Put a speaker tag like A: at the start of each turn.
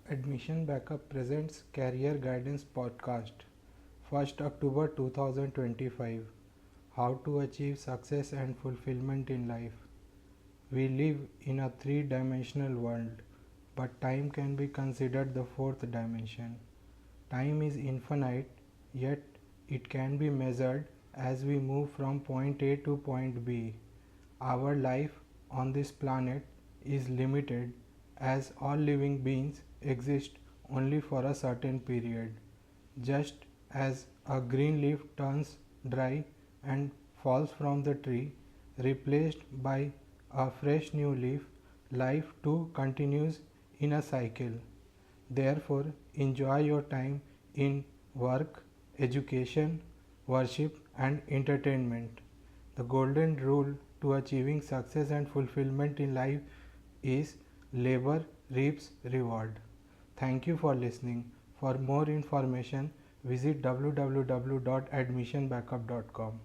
A: Admission Backup presents Career Guidance Podcast, 1st October 2025. How to achieve success and fulfillment in life. We live in a three-dimensional world, but time can be considered the fourth dimension. Time is infinite, yet it can be measured as we move from point A to point B. Our life on this planet is limited as all living beings exist only for a certain period. Just as a green leaf turns dry and falls from the tree, replaced by a fresh new leaf, life too continues in a cycle. Therefore, enjoy your time in work, education, worship, and entertainment. The golden rule to achieving success and fulfillment in life is labor reaps reward. Thank you for listening. For more information, visit www.admissionbackup.com.